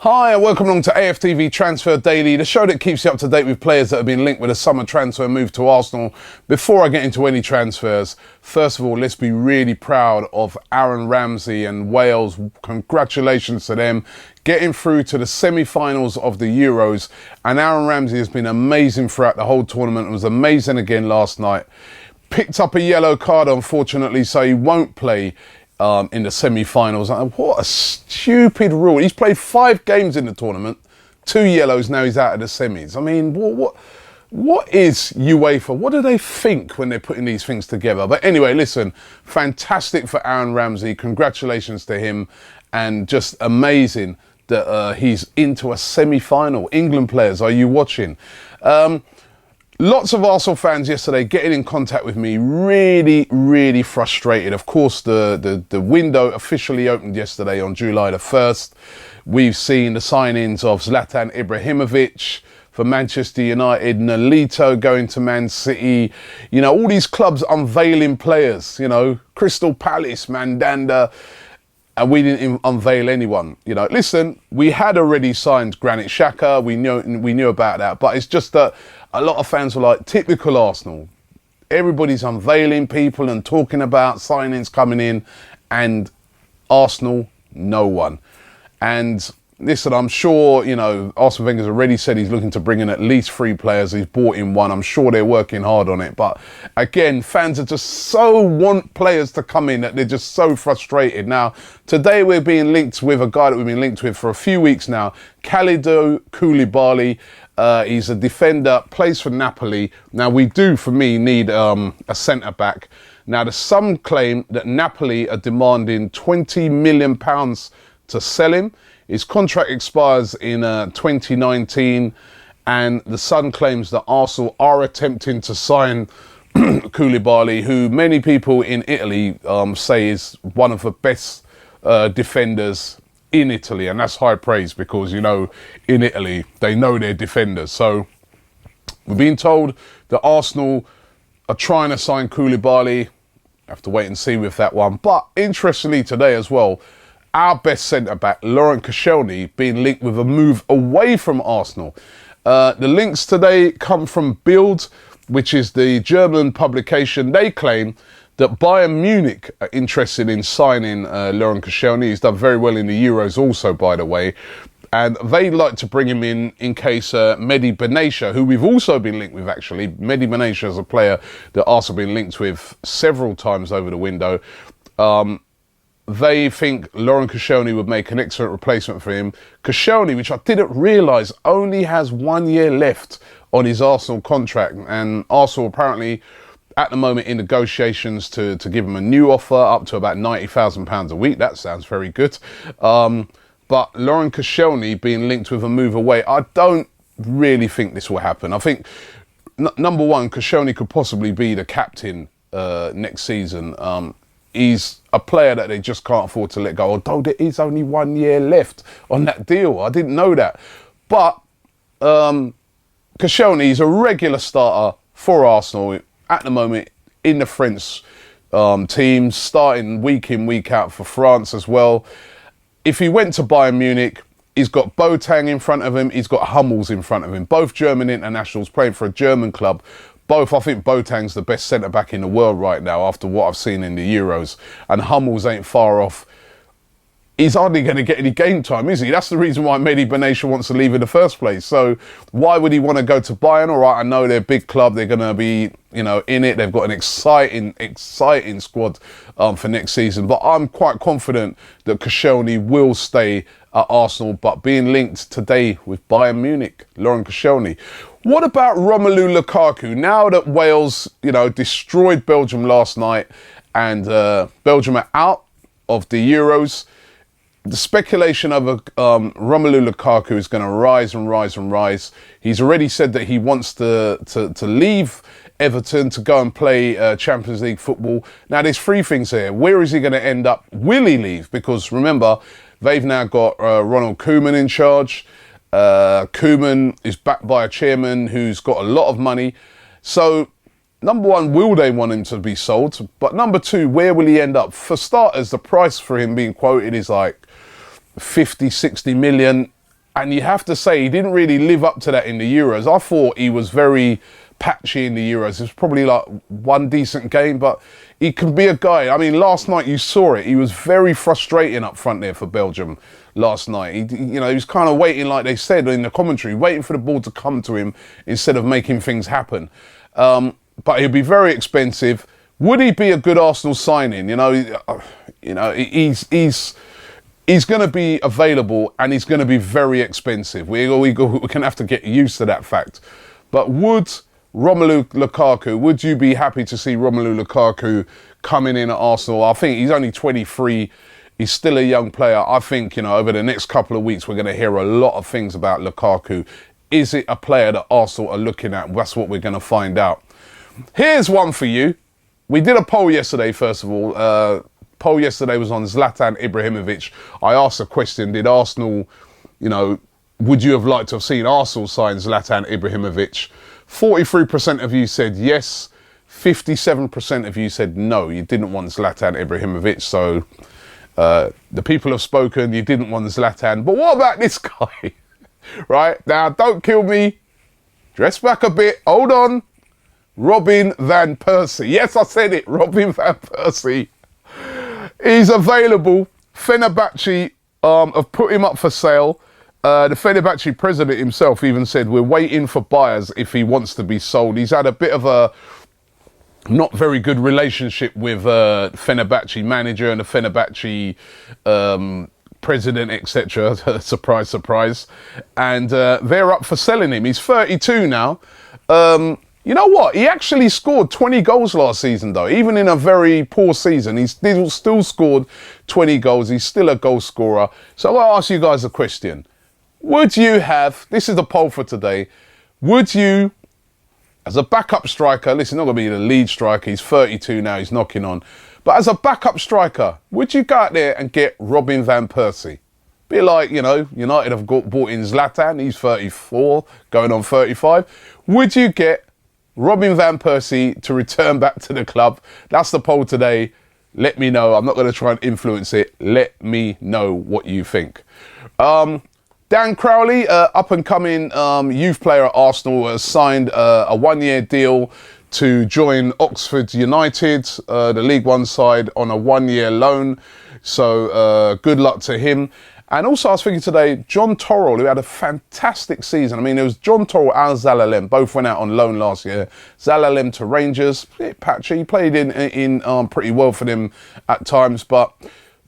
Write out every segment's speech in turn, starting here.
Hi and welcome along to AFTV Transfer Daily, the show that keeps you up to date with players that have been linked with a summer transfer move to Arsenal. Before I get into any transfers, first of all, let's be really proud of Aaron Ramsey and Wales. Congratulations to them getting through to the semi-finals of the Euros. And Aaron Ramsey has been amazing throughout the whole tournament. It was amazing again last night. Picked up a yellow card, unfortunately, so he won't play in the semi-finals. What a stupid rule. He's played 5 games in the tournament, 2 yellows, now he's out of the semis. I mean, what is UEFA? What do they think when they're putting these things together? But anyway, listen, fantastic for Aaron Ramsey. Congratulations to him, and just amazing that he's into a semi-final. England players, are you watching? Lots of Arsenal fans yesterday getting in contact with me, really frustrated. Of course, the window officially opened yesterday on July the 1st. We've seen the signings of Zlatan Ibrahimovic for Manchester United, Nolito going to Man City. You know, all these clubs unveiling players, you know, Crystal Palace, Mandanda, and we didn't unveil anyone. You know, listen, we had already signed Granit Xhaka. We knew about that, but it's just that a lot of fans were like, typical Arsenal. Everybody's unveiling people and talking about signings coming in, and Arsenal, no one. And listen, I'm sure, you know, Arsene Wenger's already said he's looking to bring in at least 3 players. He's brought in 1. I'm sure they're working hard on it. But again, fans are just so want players to come in that they're just so frustrated. Now, today we're being linked with a guy that we've been linked with for a few weeks now, Koulibaly. He's a defender, plays for Napoli. Now, we do, for me, need a centre-back. Now, there's some claim that Napoli are demanding £20 million to sell him. His contract expires in 2019, and the Sun claims that Arsenal are attempting to sign Koulibaly, who many people in Italy say is one of the best defenders in Italy, and that's high praise because, you know, in Italy they know their defenders. So we're being told that Arsenal are trying to sign Koulibaly. Have to wait and see with that one. But interestingly today as well, our best centre-back, Laurent Koscielny, being linked with a move away from Arsenal. The links today come from Bild, which is the German publication. They claim that Bayern Munich are interested in signing Laurent Koscielny. He's done very well in the Euros also, by the way. And they'd like to bring him in case Mehdi Benatia, who we've also been linked with actually. Mehdi Benatia is a player that Arsenal have been linked with several times over the window. They think Laurent Koscielny would make an excellent replacement for him. Koscielny, which I didn't realise, only has 1 year left on his Arsenal contract. And Arsenal apparently, at the moment, in negotiations to give him a new offer up to about £90,000 a week. That sounds very good. But Laurent Koscielny being linked with a move away, I don't really think this will happen. I think, number one, Koscielny could possibly be the captain next season. He's a player that they just can't afford to let go, although there is only 1 year left on that deal. I didn't know that. But Koscielny is a regular starter for Arsenal at the moment in the French team, starting week in, week out for France as well. If he went to Bayern Munich, he's got Boateng in front of him, he's got Hummels in front of him. Both German internationals playing for a German club. Both, I think Boateng's the best centre-back in the world right now after what I've seen in the Euros. And Hummels ain't far off. He's hardly going to get any game time, is he? That's the reason why Mehdi Benatia wants to leave in the first place. So why would he want to go to Bayern? All right, I know they're a big club. They're going to be, you know, in it. They've got an exciting squad for next season. But I'm quite confident that Koscielny will stay at Arsenal, but being linked today with Bayern Munich, Laurent Koscielny. What about Romelu Lukaku? Now that Wales, you know, destroyed Belgium last night and Belgium are out of the Euros, the speculation of Romelu Lukaku is going to rise and rise and rise. He's already said that he wants to leave Everton to go and play Champions League football. Now, there's 3 things here. Where is he going to end up? Will he leave? Because remember, they've now got Ronald Koeman in charge. Koeman is backed by a chairman who's got a lot of money. So, number one, will they want him to be sold? But number 2, where will he end up? For starters, the price for him being quoted is like 50, 60 million. And you have to say, he didn't really live up to that in the Euros. I thought he was very patchy in the Euros. It was probably like one decent game, but he can be a guy. I mean, last night you saw it. He was very frustrating up front there for Belgium last night. He was kind of waiting, like they said in the commentary, waiting for the ball to come to him instead of making things happen. But he'll be very expensive. Would he be a good Arsenal signing? He's going to be available and he's going to be very expensive. We're going to have to get used to that fact. But would you be happy to see Romelu Lukaku coming in at Arsenal? I think he's only 23. He's still a young player. I think, over the next couple of weeks, we're going to hear a lot of things about Lukaku. Is it a player that Arsenal are looking at? That's what we're going to find out. Here's one for you. We did a poll yesterday, first of all. Poll yesterday was on Zlatan Ibrahimovic. I asked a question, did Arsenal, would you have liked to have seen Arsenal sign Zlatan Ibrahimovic? 43% of you said yes. 57% of you said no, you didn't want Zlatan Ibrahimovic. So the people have spoken, you didn't want Zlatan. But what about this guy? Right, now don't kill me. Dress back a bit, hold on. Robin van Persie. Yes, I said it, Robin van Persie. He's available. Fenerbahce have put him up for sale. The Fenerbahce president himself even said, we're waiting for buyers if he wants to be sold. He's had a bit of a not very good relationship with Fenerbahce manager and the Fenerbahce president, etc. Surprise, surprise. And they're up for selling him. He's 32 now. You know what? He actually scored 20 goals last season, though. Even in a very poor season, he still scored 20 goals. He's still a goal scorer. So I'll ask you guys a question. Would you have, this is the poll for today, would you, as a backup striker, listen, not going to be the lead striker, he's 32 now, he's knocking on, but as a backup striker, would you go out there and get Robin van Persie? Be like, United have bought in Zlatan, he's 34, going on 35. Would you get Robin van Persie to return back to the club? That's the poll today. Let me know. I'm not going to try and influence it. Let me know what you think. Dan Crowley, up-and-coming youth player at Arsenal, has signed a one-year deal to join Oxford United, the League One side, on a one-year loan. So good luck to him. And also I was thinking today, John Torrell, who had a fantastic season. I mean, it was John Torrell and Zalalem, both went out on loan last year. Zalalem to Rangers, bit patchy, he played in pretty well for them at times. But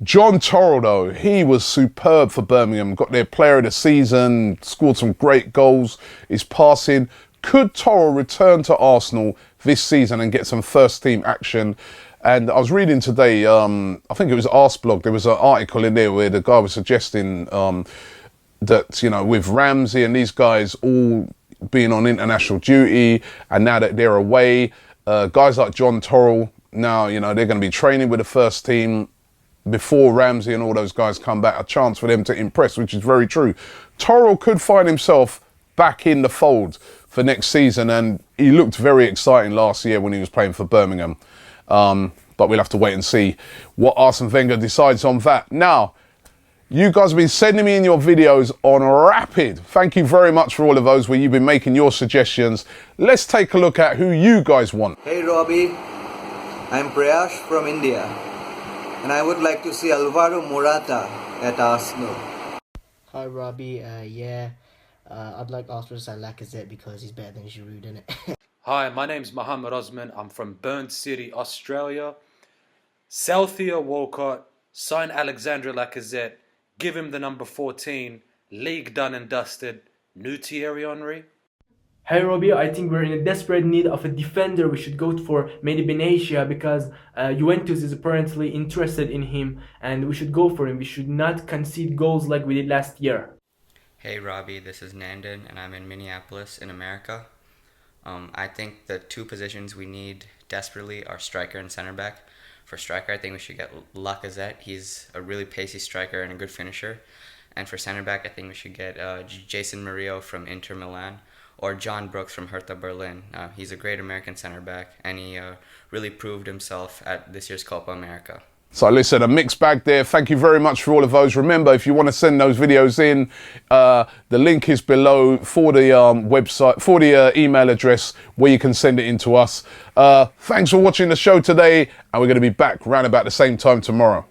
John Torrell, though, he was superb for Birmingham. Got their player of the season, scored some great goals, his passing. Could Torrell return to Arsenal this season and get some first team action? And I was reading today, I think it was Arsblog, there was an article in there where the guy was suggesting that, with Ramsey and these guys all being on international duty, and now that they're away, guys like John Torrell, now, they're going to be training with the first team before Ramsey and all those guys come back, a chance for them to impress, which is very true. Torrell could find himself back in the fold for next season, and he looked very exciting last year when he was playing for Birmingham. But we'll have to wait and see what Arsene Wenger decides on that. Now, you guys have been sending me in your videos on Rapid. Thank you very much for all of those where you've been making your suggestions. Let's take a look at who you guys want. Hey Robbie, I'm Prayash from India, and I would like to see Alvaro Morata at Arsenal. Hi Robbie, I'd like Arsenal to sign Lacazette because he's better than Giroud, isn't it? Hi, my name's Mohammed Osman. I'm from Burnt City, Australia. Sell Theo Walcott, sign Alexandre Lacazette, give him the number 14, league done and dusted, new Thierry Henry. Hey Robbie, I think we're in a desperate need of a defender. We should go for Mehdi Benatia because Juventus is apparently interested in him, and we should go for him. We should not concede goals like we did last year. Hey Robbie, this is Nandan and I'm in Minneapolis in America. I think the two positions we need desperately are striker and center back. For striker, I think we should get Lacazette. He's a really pacey striker and a good finisher. And for center back, I think we should get Jason Murillo from Inter Milan or John Brooks from Hertha Berlin. He's a great American center back, and he really proved himself at this year's Copa America. So listen, a mixed bag there. Thank you very much for all of those. Remember, if you want to send those videos in, the link is below for the website, for the email address where you can send it in to us. Thanks for watching the show today, and we're going to be back around about the same time tomorrow.